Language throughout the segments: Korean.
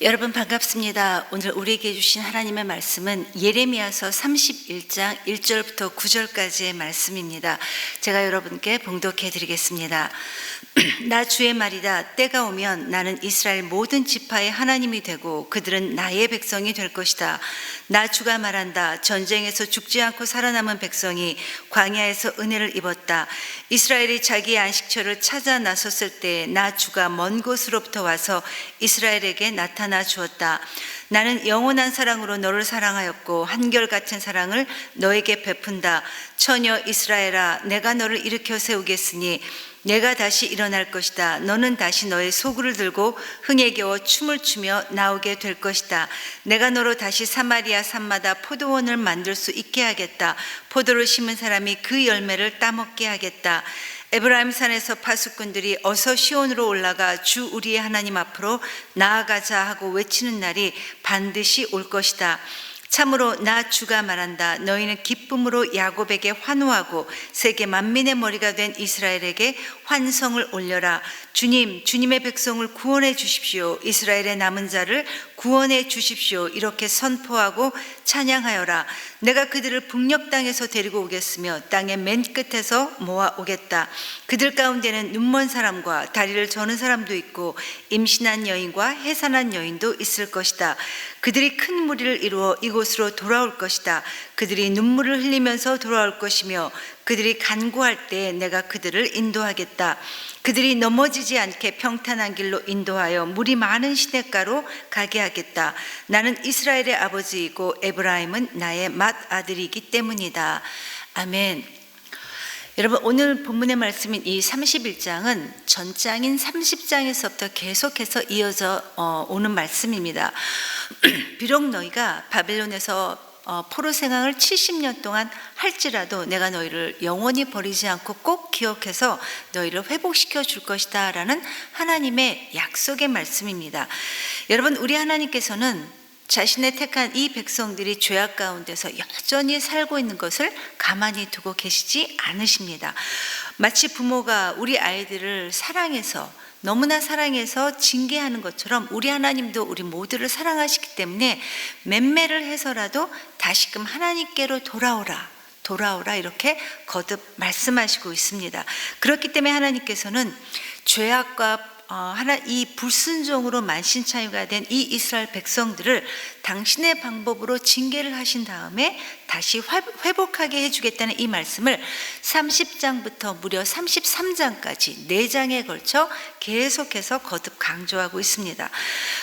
여러분 반갑습니다. 오늘 우리에게 주신 하나님의 말씀은 예레미야서 31장 1절부터 9절까지의 말씀입니다. 제가 여러분께 봉독해 드리겠습니다. 나 주의 말이다. 때가 오면 나는 이스라엘 모든 지파의 하나님이 되고 그들은 나의 백성이 될 것이다. 나 주가 말한다. 전쟁에서 죽지 않고 살아남은 백성이 광야에서 은혜를 입었다. 이스라엘이 자기의 안식처를 찾아 나섰을 때 나 주가 먼 곳으로부터 와서 이스라엘에게 나타나 주었다. 나는 영원한 사랑으로 너를 사랑하였고 한결같은 사랑을 너에게 베푼다. 처녀 이스라엘아, 내가 너를 일으켜 세우겠으니 내가 다시 일어날 것이다. 너는 다시 너의 소굴을 들고 흥에 겨워 춤을 추며 나오게 될 것이다. 내가 너로 다시 사마리아 산마다 포도원을 만들 수 있게 하겠다. 포도를 심은 사람이 그 열매를 따먹게 하겠다. 에브라임 산에서 파수꾼들이 어서 시온으로 올라가 주 우리의 하나님 앞으로 나아가자 하고 외치는 날이 반드시 올 것이다. 참으로 나 주가 말한다. 너희는 기쁨으로 야곱에게 환호하고 세계 만민의 머리가 된 이스라엘에게 환성을 올려라. 주님의 백성을 구원해 주십시오. 이스라엘의 남은 자를 구원해 주십시오. 이렇게 선포하고 찬양하여라. 내가 그들을 북녘 땅에서 데리고 오겠으며 땅의 맨 끝에서 모아 오겠다. 그들 가운데는 눈먼 사람과 다리를 저는 사람도 있고 임신한 여인과 해산한 여인도 있을 것이다. 그들이 큰 무리를 이루어 이곳으로 돌아올 것이다. 그들이 눈물을 흘리면서 돌아올 것이며 그들이 간구할 때 내가 그들을 인도하겠다. 그들이 넘어지지 않게 평탄한 길로 인도하여 물이 많은 시냇가로 가게 하겠다. 나는 이스라엘의 아버지이고 에브라임은 나의 맏아들이기 때문이다. 아멘. 여러분, 오늘 본문의 말씀인 이 31장은 전장인 30장에서부터 계속해서 이어져 오는 말씀입니다. 비록 너희가 바벨론에서 포로 생활을 70년 동안 할지라도 내가 너희를 영원히 버리지 않고 꼭 기억해서 너희를 회복시켜 줄 것이다 라는 하나님의 약속의 말씀입니다. 여러분, 우리 하나님께서는 자신의 택한 이 백성들이 죄악 가운데서 여전히 살고 있는 것을 가만히 두고 계시지 않으십니다. 마치 부모가 우리 아이들을 너무나 사랑해서 징계하는 것처럼 우리 하나님도 우리 모두를 사랑하시기 때문에 맹매를 해서라도 다시금 하나님께로 돌아오라 이렇게 거듭 말씀하시고 있습니다. 그렇기 때문에 하나님께서는 죄악과 이 불순종으로 만신창이가 된 이 이스라엘 백성들을 당신의 방법으로 징계를 하신 다음에 다시 회복하게 해주겠다는 이 말씀을 30장부터 무려 33장까지 4장에 걸쳐 계속해서 거듭 강조하고 있습니다.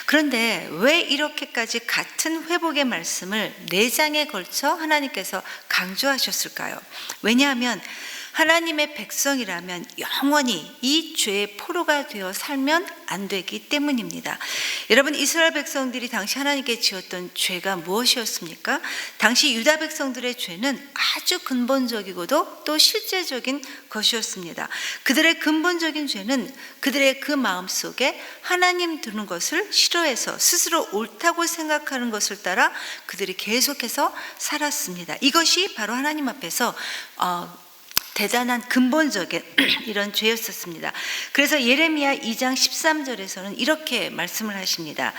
그런데 왜 이렇게까지 같은 회복의 말씀을 4장에 걸쳐 하나님께서 강조하셨을까요? 왜냐하면 하나님의 백성이라면 영원히 이 죄의 포로가 되어 살면 안 되기 때문입니다. 여러분, 이스라엘 백성들이 당시 하나님께 지었던 죄가 무엇이었습니까? 당시 유다 백성들의 죄는 아주 근본적이고도 또 실제적인 것이었습니다. 그들의 근본적인 죄는 그들의 그 마음속에 하나님 두는 것을 싫어해서 스스로 옳다고 생각하는 것을 따라 그들이 계속해서 살았습니다. 이것이 바로 하나님 앞에서 대단한 근본적인 이런 죄였었습니다. 그래서 예레미야 2장 13절에서는 이렇게 말씀을 하십니다.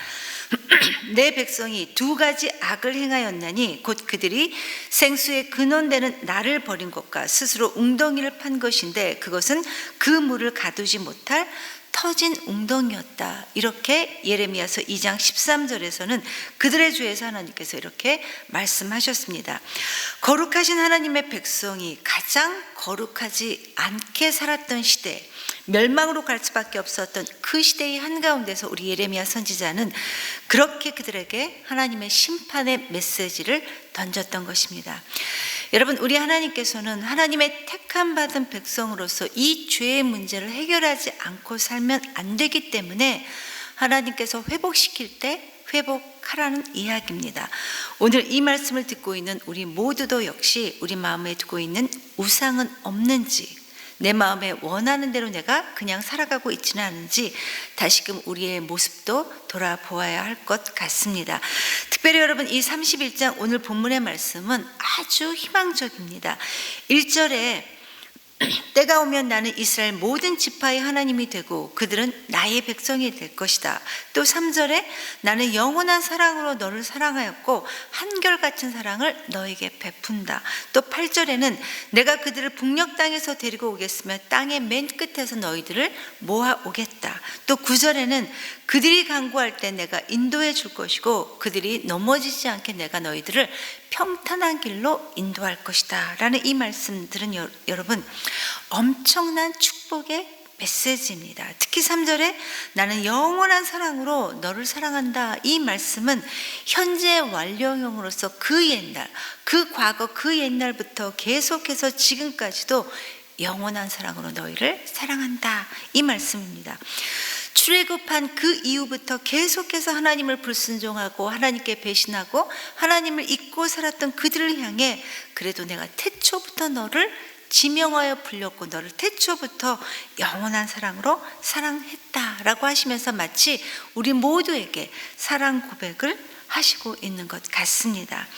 내 백성이 2가지 악을 행하였나니 곧 그들이 생수의 근원되는 나를 버린 것과 스스로 웅덩이를 판 것인데 그것은 그 물을 가두지 못할 터진 웅덩이였다. 이렇게 예레미야서 2장 13절에서는 그들의 죄에서 하나님께서 이렇게 말씀하셨습니다. 거룩하신 하나님의 백성이 가장 거룩하지 않게 살았던 시대, 멸망으로 갈 수밖에 없었던 그 시대의 한가운데서 우리 예레미야 선지자는 그렇게 그들에게 하나님의 심판의 메시지를 던졌던 것입니다. 여러분, 우리 하나님께서는 하나님의 택함 받은 백성으로서 이 죄의 문제를 해결하지 않고 살면 안 되기 때문에 하나님께서 회복시킬 때 회복하라는 이야기입니다. 오늘 이 말씀을 듣고 있는 우리 모두도 역시 우리 마음에 두고 있는 우상은 없는지, 내 마음에 원하는 대로 내가 그냥 살아가고 있지는 않은지 다시금 우리의 모습도 돌아보아야 할 것 같습니다. 특별히 여러분, 이 31장 오늘 본문의 말씀은 아주 희망적입니다. 1절에 때가 오면 나는 이스라엘 모든 지파의 하나님이 되고 그들은 나의 백성이 될 것이다. 또 3절에 나는 영원한 사랑으로 너를 사랑하였고 한결같은 사랑을 너에게 베푼다. 또 8절에는 내가 그들을 북녘 땅에서 데리고 오겠으며 땅의 맨 끝에서 너희들을 모아오겠다. 또 9절에는 그들이 간구할 때 내가 인도해 줄 것이고 그들이 넘어지지 않게 내가 너희들을 평탄한 길로 인도할 것이다 라는 이 말씀들은 여러분 엄청난 축복의 메시지입니다. 특히 3절에 나는 영원한 사랑으로 너를 사랑한다. 이 말씀은 현재 완료형으로서 그 옛날, 그 과거, 그 옛날부터 계속해서 지금까지도 영원한 사랑으로 너희를 사랑한다. 이 말씀입니다. 출애굽한 그 이후부터 계속해서 하나님을 불순종하고 하나님께 배신하고 하나님을 잊고 살았던 그들을 향해 그래도 내가 태초부터 너를 지명하여 불렸고 너를 태초부터 영원한 사랑으로 사랑했다라고 하시면서 마치 우리 모두에게 사랑 고백을 하시고 있는 것 같습니다.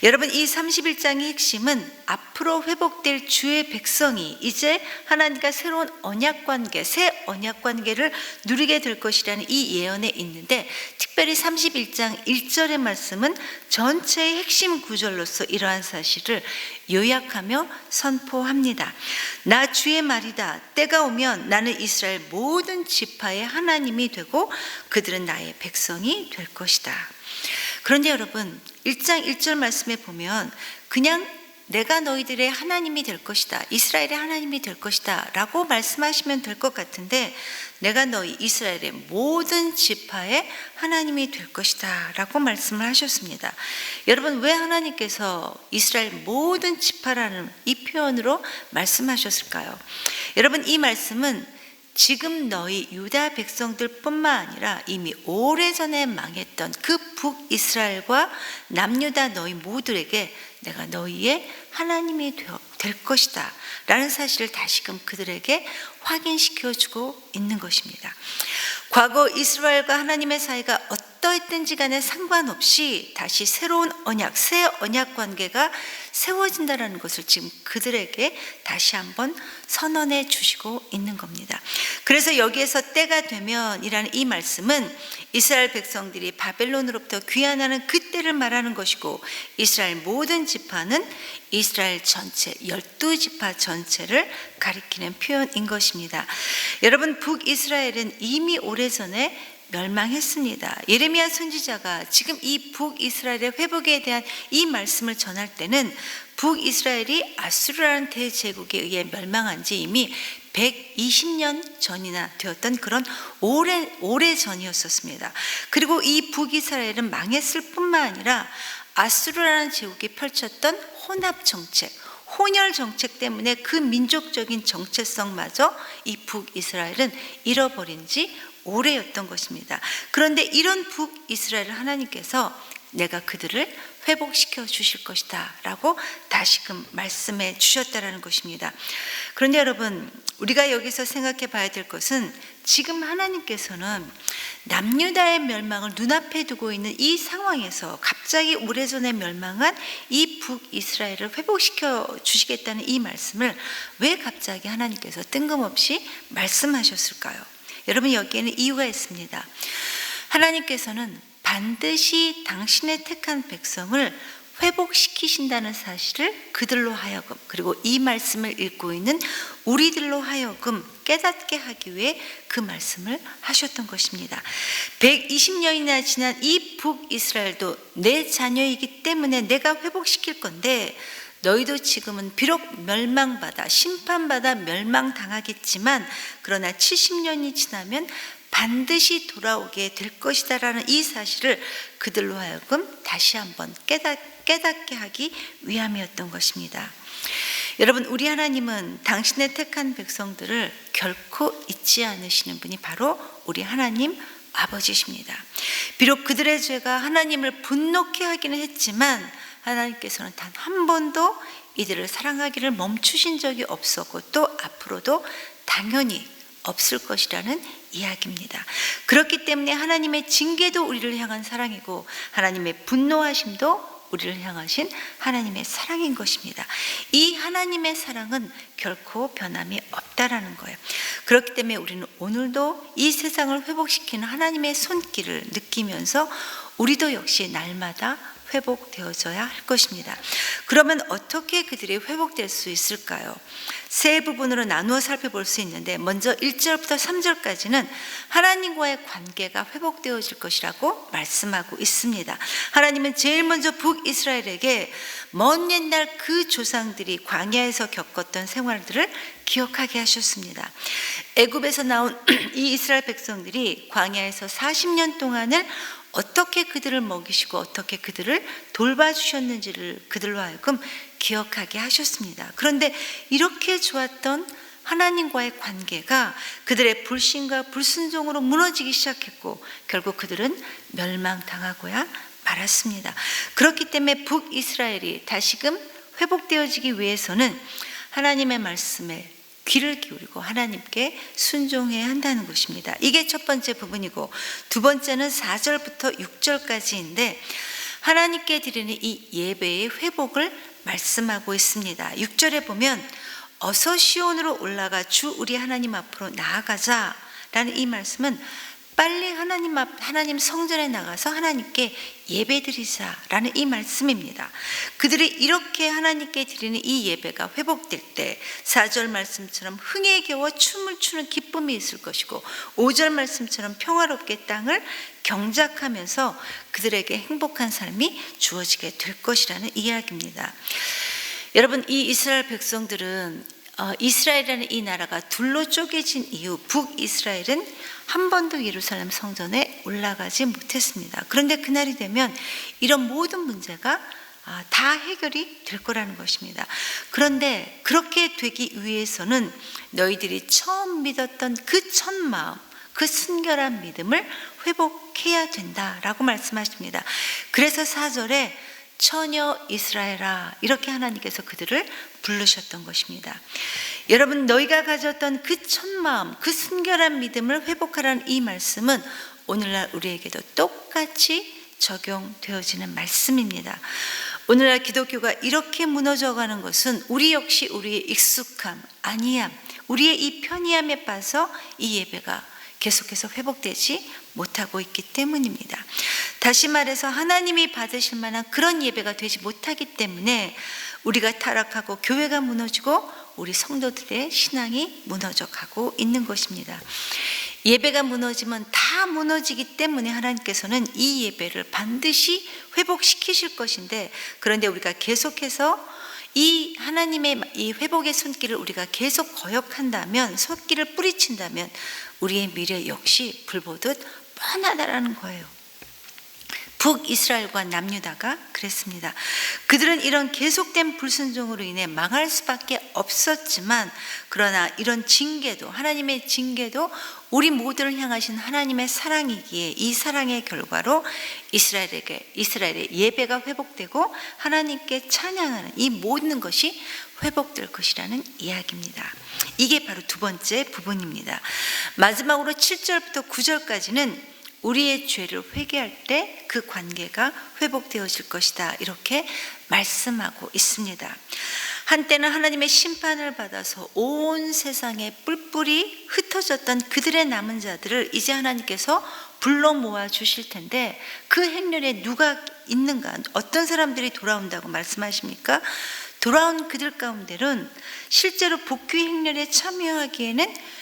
여러분, 이 31장의 핵심은 앞으로 회복될 주의 백성이 이제 하나님과 새로운 언약관계, 새 언약관계를 누리게 될 것이라는 이 예언에 있는데, 특별히 31장 1절의 말씀은 전체의 핵심 구절로서 이러한 사실을 요약하며 선포합니다. 나 주의 말이다. 때가 오면 나는 이스라엘 모든 지파의 하나님이 되고 그들은 나의 백성이 될 것이다. 그런데 여러분, 1장 1절 말씀에 보면 그냥 내가 너희들의 하나님이 될 것이다, 이스라엘의 하나님이 될 것이다 라고 말씀하시면 될 것 같은데, 내가 너희 이스라엘의 모든 지파의 하나님이 될 것이다 라고 말씀을 하셨습니다. 여러분, 왜 하나님께서 이스라엘 모든 지파라는 이 표현으로 말씀하셨을까요? 여러분, 이 말씀은 지금 너희 유다 백성들 뿐만 아니라 이미 오래전에 망했던 그 북이스라엘과 남유다 너희 모두에게 내가 너희의 하나님이 될 것이다 라는 사실을 다시금 그들에게 확인시켜주고 있는 것입니다. 과거 이스라엘과 하나님의 사이가 어떠했든지 간에 상관없이 다시 새로운 언약, 새 언약 관계가 세워진다는 것을 지금 그들에게 다시 한번 선언해 주시고 있는 겁니다. 그래서 여기에서 때가 되면 이라는 이 말씀은 이스라엘 백성들이 바벨론으로부터 귀환하는 그때를 말하는 것이고, 이스라엘 모든 지파는 이스라엘 전체 12지파 전체를 가리키는 표현인 것입니다. 여러분, 북이스라엘은 이미 오래전에 멸망했습니다. 예레미야 선지자가 지금 이 북이스라엘의 회복에 대한 이 말씀을 전할 때는 북이스라엘이 아수르라는 대제국에 의해 멸망한 지 이미 120년 전이나 되었던 그런 오래 전이었었습니다. 그리고 이 북이스라엘은 망했을 뿐만 아니라 아수르라는 제국이 펼쳤던 혼합 정책, 혼혈 정책 때문에 그 민족적인 정체성마저 이 북이스라엘은 잃어버린 지 오래였던 것입니다. 그런데 이런 북이스라엘을 하나님께서 내가 그들을 회복시켜 주실 것이다 라고 다시금 말씀해 주셨다라는 것입니다. 그런데 여러분, 우리가 여기서 생각해 봐야 될 것은 지금 하나님께서는 남유다의 멸망을 눈앞에 두고 있는 이 상황에서 갑자기 오래전에 멸망한 이 북이스라엘을 회복시켜 주시겠다는 이 말씀을 왜 갑자기 하나님께서 뜬금없이 말씀하셨을까요? 여러분, 여기에는 이유가 있습니다. 하나님께서는 반드시 당신의 택한 백성을 회복시키신다는 사실을 그들로 하여금, 그리고 이 말씀을 읽고 있는 우리들로 하여금 깨닫게 하기 위해 그 말씀을 하셨던 것입니다. 120년이나 지난 이 북이스라엘도 내 자녀이기 때문에 내가 회복시킬 건데, 너희도 지금은 비록 멸망받아 심판받아 멸망당하겠지만 그러나 70년이 지나면 반드시 돌아오게 될 것이다 라는 이 사실을 그들로 하여금 다시 한번 깨닫게 하기 위함이었던 것입니다. 여러분, 우리 하나님은 당신의 택한 백성들을 결코 잊지 않으시는 분이 바로 우리 하나님 아버지십니다. 비록 그들의 죄가 하나님을 분노케 하기는 했지만 하나님께서는 단 한 번도 이들을 사랑하기를 멈추신 적이 없었고 또 앞으로도 당연히 없을 것이라는 이야기입니다. 그렇기 때문에 하나님의 징계도 우리를 향한 사랑이고 하나님의 분노하심도 우리를 향하신 하나님의 사랑인 것입니다. 이 하나님의 사랑은 결코 변함이 없다라는 거예요. 그렇기 때문에 우리는 오늘도 이 세상을 회복시키는 하나님의 손길을 느끼면서 우리도 역시 날마다 회복되어져야 할 것입니다. 그러면 어떻게 그들이 회복될 수 있을까요? 세 부분으로 나누어 살펴볼 수 있는데, 먼저 1절부터 3절까지는 하나님과의 관계가 회복되어질 것이라고 말씀하고 있습니다. 하나님은 제일 먼저 북이스라엘에게 먼 옛날 그 조상들이 광야에서 겪었던 생활들을 기억하게 하셨습니다. 애굽에서 나온 이 이스라엘 백성들이 광야에서 40년 동안을 어떻게 그들을 먹이시고 어떻게 그들을 돌봐주셨는지를 그들로 하여금 기억하게 하셨습니다. 그런데 이렇게 좋았던 하나님과의 관계가 그들의 불신과 불순종으로 무너지기 시작했고, 결국 그들은 멸망당하고야 말았습니다. 그렇기 때문에 북이스라엘이 다시금 회복되어지기 위해서는 하나님의 말씀에 귀를 기울이고 하나님께 순종해야 한다는 것입니다. 이게 첫 번째 부분이고, 두 번째는 4절부터 6절까지인데 하나님께 드리는 이 예배의 회복을 말씀하고 있습니다. 6절에 보면 어서 시온으로 올라가 주 우리 하나님 앞으로 나아가자 라는 이 말씀은 빨리 하나님 성전에 나가서 하나님께 예배드리자라는 이 말씀입니다. 그들이 이렇게 하나님께 드리는 이 예배가 회복될 때 4절 말씀처럼 흥에 겨워 춤을 추는 기쁨이 있을 것이고, 5절 말씀처럼 평화롭게 땅을 경작하면서 그들에게 행복한 삶이 주어지게 될 것이라는 이야기입니다. 여러분, 이 이스라엘 백성들은 이스라엘이라는 이 나라가 둘로 쪼개진 이후 북이스라엘은 한 번도 예루살렘 성전에 올라가지 못했습니다. 그런데 그날이 되면 이런 모든 문제가 다 해결이 될 거라는 것입니다. 그런데 그렇게 되기 위해서는 너희들이 처음 믿었던 그 첫 마음, 그 순결한 믿음을 회복해야 된다라고 말씀하십니다. 그래서 4절에 처녀 이스라엘아, 이렇게 하나님께서 그들을 부르셨던 것입니다. 여러분, 너희가 가졌던 그 첫 마음, 그 순결한 믿음을 회복하라는 이 말씀은 오늘날 우리에게도 똑같이 적용되어지는 말씀입니다. 오늘날 기독교가 이렇게 무너져가는 것은 우리 역시 우리의 익숙함, 안이함, 우리의 이 편의함에 빠져 이 예배가 계속해서 회복되지 못하고 있기 때문입니다. 다시 말해서 하나님이 받으실 만한 그런 예배가 되지 못하기 때문에 우리가 타락하고 교회가 무너지고 우리 성도들의 신앙이 무너져 가고 있는 것입니다. 예배가 무너지면 다 무너지기 때문에 하나님께서는 이 예배를 반드시 회복시키실 것인데, 그런데 우리가 계속해서 이 하나님의 이 회복의 손길을 우리가 계속 거역한다면, 손길을 뿌리친다면 우리의 미래 역시 불보듯 뻔하다라는 거예요. 북이스라엘과 남유다가 그랬습니다. 그들은 이런 계속된 불순종으로 인해 망할 수밖에 없었지만, 그러나 이런 징계도, 하나님의 징계도 우리 모두를 향하신 하나님의 사랑이기에 이 사랑의 결과로 이스라엘의 예배가 회복되고 하나님께 찬양하는 이 모든 것이 회복될 것이라는 이야기입니다. 이게 바로 두 번째 부분입니다. 마지막으로 7절부터 9절까지는 우리의 죄를 회개할 때 그 관계가 회복되어질 것이다, 이렇게 말씀하고 있습니다. 한때는 하나님의 심판을 받아서 온 세상에 뿔뿔이 흩어졌던 그들의 남은 자들을 이제 하나님께서 불러 모아 주실 텐데, 그 행렬에 누가 있는가, 어떤 사람들이 돌아온다고 말씀하십니까? 돌아온 그들 가운데는 실제로 복귀 행렬에 참여하기에는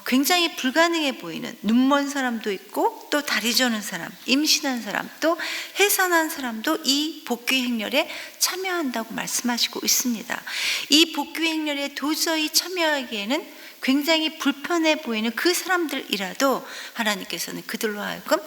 굉장히 불가능해 보이는 눈먼 사람도 있고, 또 다리 저는 사람, 임신한 사람, 또 해산한 사람도 이 복귀 행렬에 참여한다고 말씀하시고 있습니다. 이 복귀 행렬에 도저히 참여하기에는 굉장히 불편해 보이는 그 사람들이라도 하나님께서는 그들로 하여금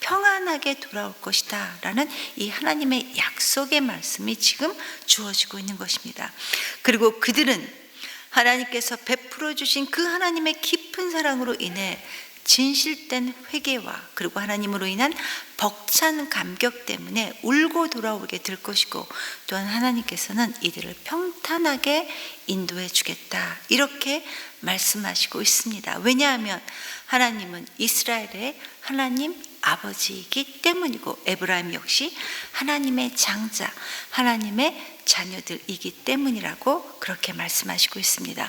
평안하게 돌아올 것이다 라는 이 하나님의 약속의 말씀이 지금 주어지고 있는 것입니다. 그리고 그들은 하나님께서 베풀어 주신 그 하나님의 깊은 사랑으로 인해 진실된 회개와 그리고 하나님으로 인한 벅찬 감격 때문에 울고 돌아오게 될 것이고, 또한 하나님께서는 이들을 평탄하게 인도해 주겠다, 이렇게 말씀하시고 있습니다. 왜냐하면 하나님은 이스라엘의 하나님 아버지이기 때문이고 에브라임 역시 하나님의 장자, 하나님의 자녀들이기 때문이라고 그렇게 말씀하시고 있습니다.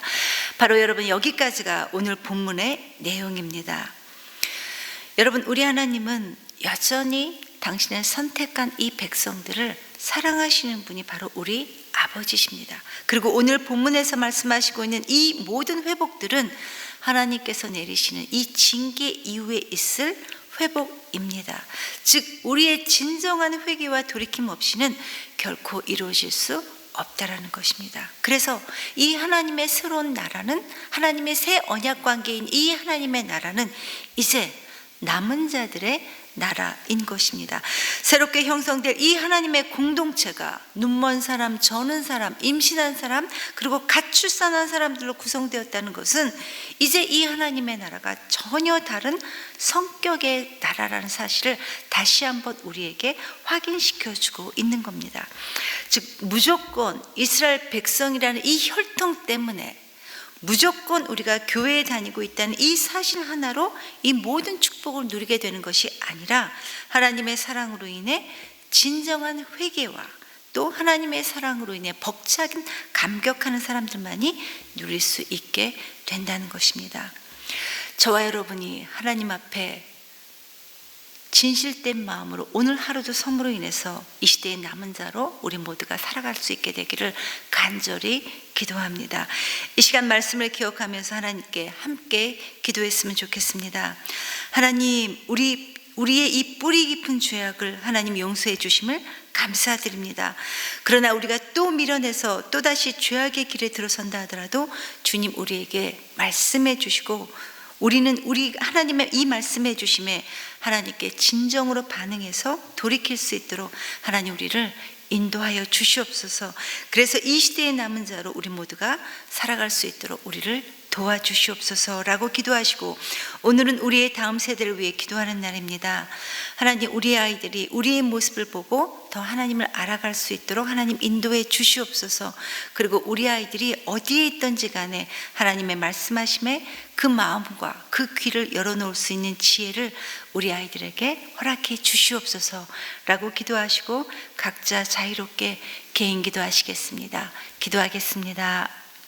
바로 여러분 여기까지가 오늘 본문의 내용입니다. 여러분 우리 하나님은 여전히 당신의 선택한 이 백성들을 사랑하시는 분이 바로 우리 아버지십니다. 그리고 오늘 본문에서 말씀하시고 있는 이 모든 회복들은 하나님께서 내리시는 이 징계 이후에 있을 회복입니다. 즉 우리의 진정한 회개와 돌이킴 없이는 결코 이루어질 수 없다라는 것입니다. 그래서 이 하나님의 새로운 나라는, 하나님의 새 언약 관계인 이 하나님의 나라는 이제 남은 자들의 나라인 것입니다. 새롭게 형성될 이 하나님의 공동체가 눈먼 사람, 저는 사람, 임신한 사람, 그리고 가출산한 사람들로 구성되었다는 것은 이제 이 하나님의 나라가 전혀 다른 성격의 나라라는 사실을 다시 한번 우리에게 확인시켜주고 있는 겁니다. 즉 무조건 이스라엘 백성이라는 이 혈통 때문에 무조건 우리가 교회에 다니고 있다는 이 사실 하나로 이 모든 축복을 누리게 되는 것이 아니라 하나님의 사랑으로 인해 진정한 회개와 또 하나님의 사랑으로 인해 벅차긴 감격하는 사람들만이 누릴 수 있게 된다는 것입니다. 저와 여러분이 하나님 앞에 진실된 마음으로 오늘 하루도 선물로 인해서 이 시대의 남은 자로 우리 모두가 살아갈 수 있게 되기를 간절히 기도합니다. 이 시간 말씀을 기억하면서 하나님께 함께 기도했으면 좋겠습니다. 하나님, 우리의 이 뿌리 깊은 죄악을 하나님 용서해 주심을 감사드립니다. 그러나 우리가 또 밀어내서 또다시 죄악의 길에 들어선다 하더라도 주님 우리에게 말씀해 주시고 우리는 우리 하나님의 이 말씀해 주심에 하나님께 진정으로 반응해서 돌이킬 수 있도록 하나님 우리를 인도하여 주시옵소서. 그래서 이 시대의 남은 자로 우리 모두가 살아갈 수 있도록 우리를 도와주시옵소서라고 기도하시고 오늘은 우리의 다음 세대를 위해 기도하는 날입니다. 하나님 우리의 아이들이 우리의 모습을 보고 더 하나님을 알아갈 수 있도록 하나님 인도해 주시옵소서. 그리고 우리 아이들이 어디에 있든지 간에 하나님의 말씀하심에 그 마음과 그 귀를 열어놓을 수 있는 지혜를 우리 아이들에게 허락해 주시옵소서라고 기도하시고 각자 자유롭게 개인 기도하시겠습니다. 기도하겠습니다.